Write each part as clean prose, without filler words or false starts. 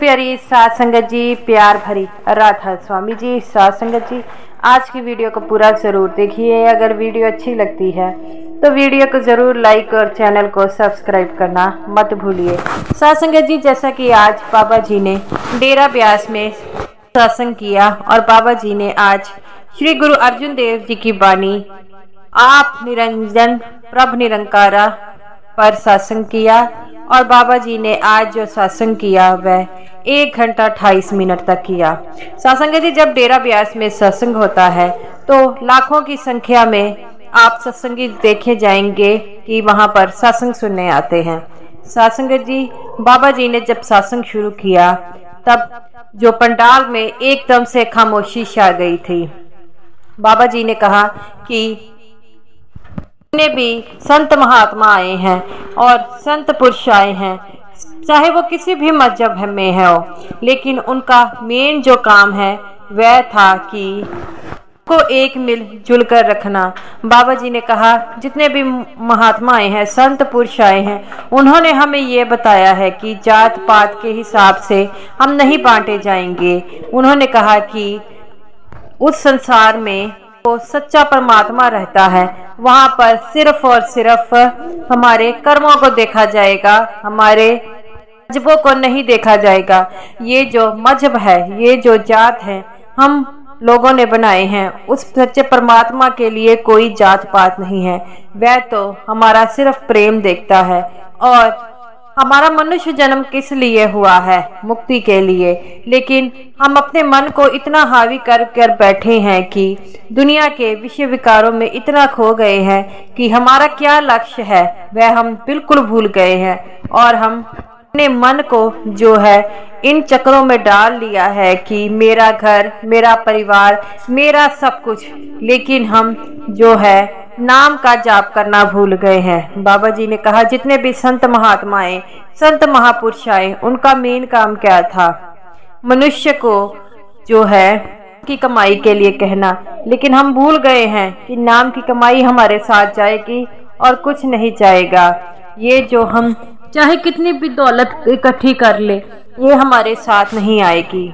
प्यारी साथ संगत जी, प्यार भरी राधा स्वामी जी, साथ संगत जी, आज की वीडियो को पूरा ज़रूर देखिए। अगर वीडियो अच्छी लगती है तो वीडियो को ज़रूर लाइक और चैनल को सब्सक्राइब करना मत भूलिए। साथ संगत जी, जैसा कि आज बाबा जी ने डेरा ब्यास में सत्संग किया और बाबा जी ने आज श्री गुरु अर्जुन देव जी की वाणी आप निरंजन प्रभ निरंकारा पर सत्संग किया। और बाबा जी ने आज जो सत्संग किया वह 1 घंटा 28 मिनट तक किया। सत्संग जी, जब डेरा ब्यास में सत्संग होता है तो लाखों की संख्या में आप सत्संगी देखे जाएंगे कि वहां पर सत्संग सुनने आते हैं। सत्संग जी, बाबा जी ने जब सत्संग शुरू किया तब जो पंडाल में एकदम से खामोशी छा गई थी। बाबा जी ने कहा कि जितने भी संत महात्मा आए हैं और संत पुरुष आए हैं, चाहे वो किसी भी मजहब में है हो, लेकिन उनका मेन जो काम है वह था कि को एक मिल जुल कर रखना। बाबा जी ने कहा जितने भी महात्मा आए हैं, संत पुरुष आए हैं, उन्होंने हमें ये बताया है कि जात पात के हिसाब से हम नहीं बांटे जाएंगे। उन्होंने कहा कि उस संसार में तो सच्चा परमात्मा रहता है, वहाँ पर सिर्फ और सिर्फ हमारे कर्मों को देखा जाएगा, हमारे मजहबों को नहीं देखा जाएगा। ये जो मजहब है, ये जो जात है हम लोगों ने बनाए हैं, उस सच्चे परमात्मा के लिए कोई जात पात नहीं है। वह तो हमारा सिर्फ प्रेम देखता है। और हमारा मनुष्य जन्म किस लिए हुआ है? मुक्ति के लिए। लेकिन हम अपने मन को इतना हावी कर कर बैठे हैं कि दुनिया के विषय विकारों में इतना खो गए हैं कि हमारा क्या लक्ष्य है वह हम बिल्कुल भूल गए हैं। और हम अपने मन को जो है इन चक्रों में डाल लिया है कि मेरा घर, मेरा परिवार, मेरा सब कुछ, लेकिन हम जो है नाम का जाप करना भूल गए हैं। बाबा जी ने कहा जितने भी संत महात्मा आए, संत महापुरुष आए, उनका मेन काम क्या था? मनुष्य को जो है की कमाई के लिए कहना। लेकिन हम भूल गए हैं कि नाम की कमाई हमारे साथ जाएगी और कुछ नहीं जाएगा। ये जो हम चाहे कितनी भी दौलत इकट्ठी कर ले, ये हमारे साथ नहीं आएगी।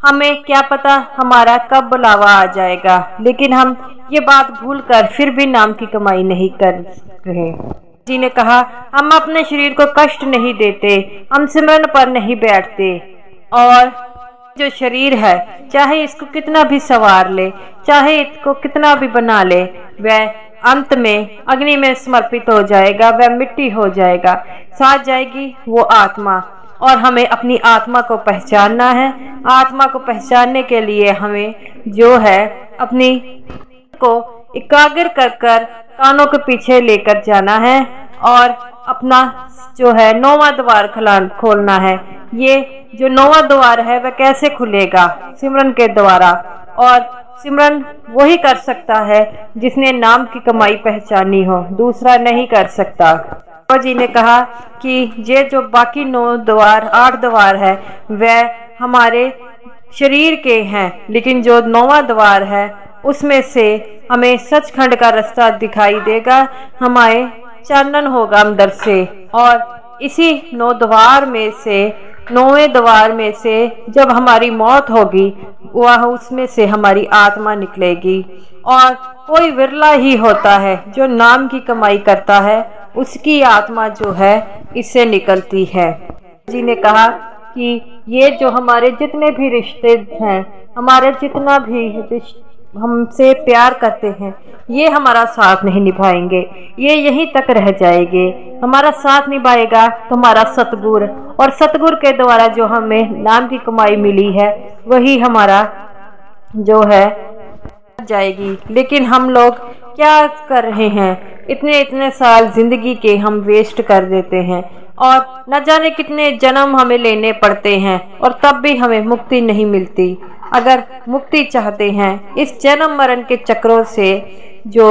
हमें क्या पता हमारा कब बुलावा आ जाएगा, लेकिन हम ये बात भूलकर फिर भी नाम की कमाई नहीं कर रहे। जी ने कहा हम अपने शरीर को कष्ट नहीं देते, हम सिमरन पर नहीं बैठते, और जो शरीर है चाहे इसको कितना भी सवार ले, चाहे इसको कितना भी बना ले, वह अंत में अग्नि में समर्पित हो जाएगा, वह मिट्टी हो जाएगा। साथ जाएगी वो आत्मा। और हमें अपनी आत्मा को पहचानना है। आत्मा को पहचानने के लिए हमें जो है अपनी को एकाग्र कर कर कानों के पीछे लेकर जाना है और अपना जो है 9वां द्वार खोलना है। ये जो 9वां द्वार है वह कैसे खुलेगा? सिमरन के द्वारा। और सिमरन वही कर सकता है जिसने नाम की कमाई पहचानी हो, दूसरा नहीं कर सकता। बाबा जी ने कहा कि ये जो बाकी 9 द्वार 8 द्वार है वह हमारे शरीर के हैं, लेकिन जो 9वां द्वार है उसमें से हमें सचखंड का रास्ता दिखाई देगा, हमारे चानन होगा अंदर से। और इसी 9 द्वार में से 9वें द्वार में से जब हमारी मौत होगी वह उसमें से हमारी आत्मा निकलेगी। और कोई विरला ही होता है जो नाम की कमाई करता है, उसकी आत्मा जो है इससे निकलती है। जी ने कहा कि ये जो हमारे जितने भी रिश्ते हैं, हमारे जितना भी हमसे प्यार करते हैं, ये हमारा साथ नहीं निभाएंगे, ये यहीं तक रह जाएंगे। हमारा साथ निभाएगा तो हमारा सतगुरु, और सतगुरु के द्वारा जो हमें नाम की कमाई मिली है वही हमारा जो है जाएगी। लेकिन हम लोग क्या कर रहे हैं? इतने साल जिंदगी के हम वेस्ट कर देते हैं और न जाने कितने जन्म हमें लेने पड़ते हैं और तब भी हमें मुक्ति नहीं मिलती। अगर मुक्ति चाहते हैं, इस जन्म मरण के चक्रों से जो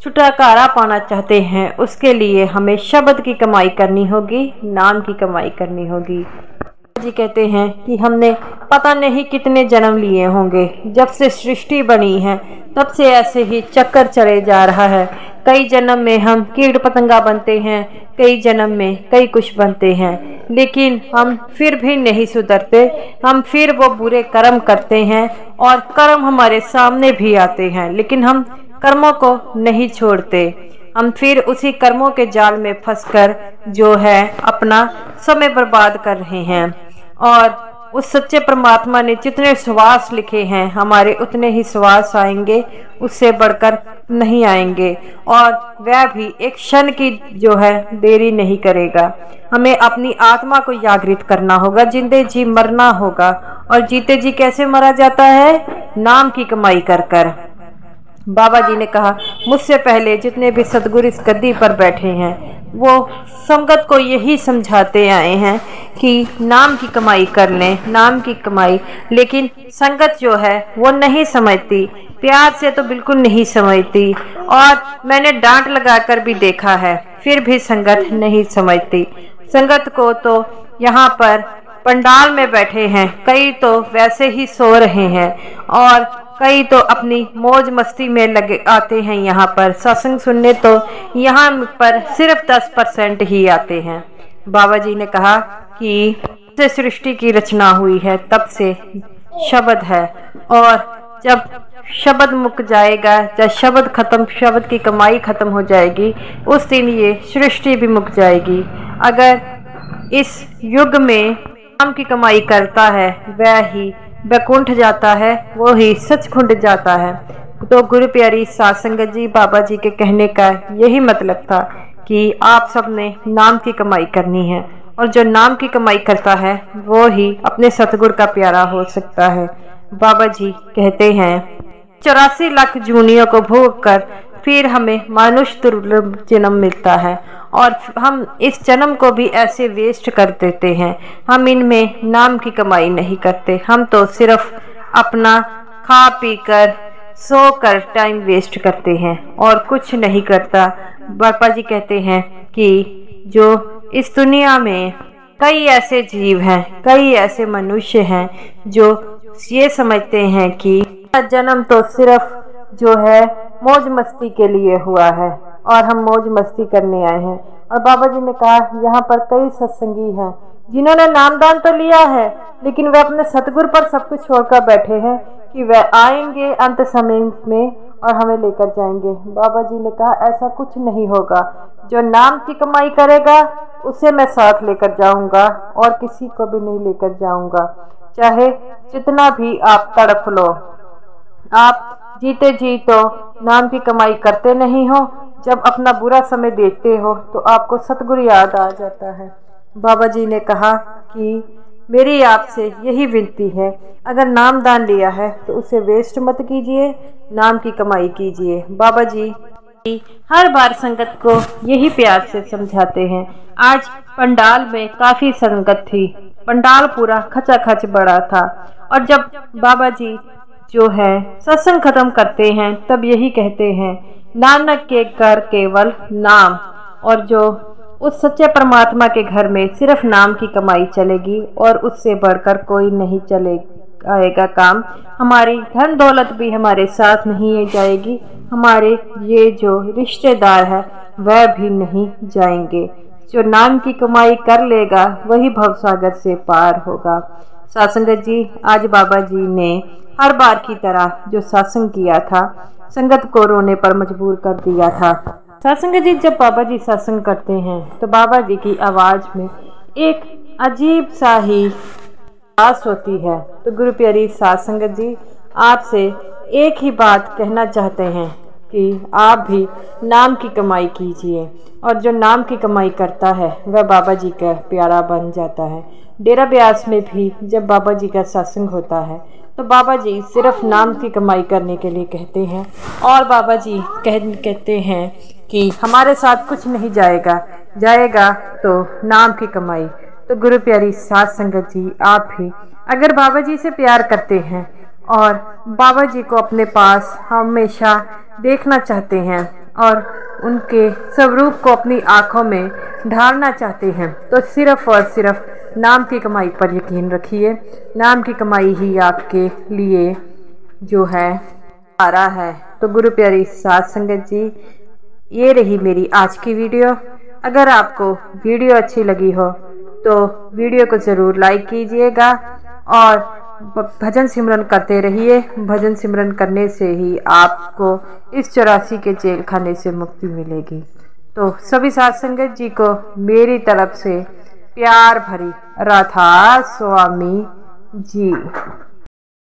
छुटकारा पाना चाहते हैं, उसके लिए हमें शब्द की कमाई करनी होगी, नाम की कमाई करनी होगी। जी कहते हैं कि हमने पता नहीं कितने जन्म लिए होंगे, जब से सृष्टि बनी है तब से ऐसे ही चक्कर चले जा रहा है। कई जन्म में हम कीट पतंगा बनते हैं, कई जन्म में कई कुछ बनते हैं, लेकिन हम फिर भी नहीं सुधरते। हम फिर वो बुरे कर्म करते हैं और कर्म हमारे सामने भी आते हैं, लेकिन हम कर्मों को नहीं छोड़ते। हम फिर उसी कर्मों के जाल में फंसकर जो है अपना समय बर्बाद कर रहे हैं। और उस सच्चे परमात्मा ने जितने श्वास लिखे हैं हमारे उतने ही श्वास आएंगे, उससे बढ़कर नहीं आएंगे। और वह भी एक क्षण की जो है देरी नहीं करेगा। हमें अपनी आत्मा को जागृत करना होगा, जिंदे जी मरना होगा। और जीते जी कैसे मरा जाता है? नाम की कमाई कर कर। बाबा जी ने कहा, मुझसे पहले जितने भी सदगुरु इस गद्दी पर बैठे हैं वो संगत को यही समझाते आए हैं कि नाम की कमाई कर लें, नाम की कमाई। लेकिन संगत जो है वो नहीं समझती, प्यार से तो बिल्कुल नहीं समझती। और मैंने डांट लगाकर भी देखा है, फिर भी संगत नहीं समझती। संगत को तो यहाँ पर पंडाल में बैठे हैं, कई तो वैसे ही सो रहे हैं और कई तो अपनी मौज मस्ती में लगे आते हैं। यहाँ पर सत्संग सुनने तो यहाँ पर सिर्फ 10% ही आते हैं। बाबा जी ने कहा कि से सृष्टि की रचना हुई है तब से शब्द है, और जब शब्द मुक जाएगा, जब शब्द खत्म, शब्द की कमाई खत्म हो जाएगी, उस दिन ये सृष्टि भी मुक जाएगी। अगर इस युग में नाम की कमाई करता है वह ही बैकुंठ जाता है, वो ही सचखुंड जाता है। तो गुरु प्यारी साध संगत जी, बाबा जी के कहने का यही मतलब था कि आप सब ने नाम की कमाई करनी है, और जो नाम की कमाई करता है वो ही अपने सतगुरु का प्यारा हो सकता है। बाबा जी कहते हैं 84 लाख जूनियों को भोग कर फिर हमें मनुष्य दुर्लभ जन्म मिलता है, और हम इस जन्म को भी ऐसे वेस्ट कर देते हैं। हम इनमें नाम की कमाई नहीं करते, हम तो सिर्फ अपना खा पी कर सो कर टाइम वेस्ट करते हैं और कुछ नहीं करता। बाबा जी कहते हैं कि जो इस दुनिया में कई ऐसे जीव हैं, कई ऐसे मनुष्य हैं जो ये समझते हैं कि जन्म तो सिर्फ जो है मौज मस्ती के लिए हुआ है और हम मौज मस्ती करने आए हैं। और बाबा जी ने कहा यहाँ पर कई सत्संगी हैं जिन्होंने नामदान तो लिया है, लेकिन वे अपने सतगुरु पर सब कुछ छोड़कर बैठे हैं कि वह आएंगे अंत समय में और हमें लेकर जाएंगे। बाबा जी ने कहा ऐसा कुछ नहीं होगा, जो नाम की कमाई करेगा उसे मैं साथ लेकर जाऊंगा और किसी को भी नहीं लेकर जाऊंगा, चाहे जितना भी आप तड़प लो। आप जीते जी तो नाम की कमाई करते नहीं हो, जब अपना बुरा समय देखते हो तो आपको सतगुरु याद आ जाता है। बाबा जी ने कहा कि मेरी आपसे यही विनती है, अगर नाम दान लिया है तो उसे वेस्ट मत कीजिए, नाम की कमाई कीजिए। बाबा जी हर बार संगत को यही प्यार से समझाते हैं। आज पंडाल में काफी संगत थी, पंडाल पूरा खचाखच बड़ा था, और जब बाबा जी जो है सत्संग खत्म करते हैं तब यही कहते हैं, नानक के घर केवल नाम। और जो उस सच्चे परमात्मा के घर में सिर्फ नाम की कमाई चलेगी और उससे बढ़कर कोई नहीं चले आएगा काम। हमारी धन दौलत भी हमारे साथ नहीं जाएगी, हमारे ये जो रिश्तेदार है वह भी नहीं जाएंगे। जो नाम की कमाई कर लेगा वही भवसागर से पार होगा। सत्संगत जी, आज बाबा जी ने हर बार की तरह जो सत्संग किया था संगत को रोने पर मजबूर कर दिया था। सत्संगत जी, जब बाबा जी सत्संग करते हैं तो बाबा जी की आवाज में एक अजीब सा ही आवाज होती है। तो गुरु प्यारी साध संगत जी, आपसे एक ही बात कहना चाहते हैं कि आप भी नाम की कमाई कीजिए, और जो नाम की कमाई करता है वह बाबा जी का प्यारा बन जाता है। डेरा ब्यास में भी जब बाबा जी का सत्संग होता है तो बाबा जी सिर्फ नाम की कमाई करने के लिए कहते हैं, और बाबा जी कहते हैं कि हमारे साथ कुछ नहीं जाएगा, जाएगा तो नाम की कमाई। तो गुरु प्यारी साध संगत जी, आप भी अगर बाबा जी से प्यार करते हैं और बाबा जी को अपने पास हमेशा देखना चाहते हैं और उनके स्वरूप को अपनी आंखों में ढालना चाहते हैं, तो सिर्फ और सिर्फ नाम की कमाई पर यकीन रखिए। नाम की कमाई ही आपके लिए जो है आ रहा है। तो गुरु प्यारी साध संगत जी, ये रही मेरी आज की वीडियो। अगर आपको वीडियो अच्छी लगी हो तो वीडियो को ज़रूर लाइक कीजिएगा और भजन सिमरन करते रहिए। भजन सिमरन करने से ही आपको इस 84 के जेल खाने से मुक्ति मिलेगी। तो सभी साध संगत जी को मेरी तरफ से प्यार भरी राधा स्वामी जी।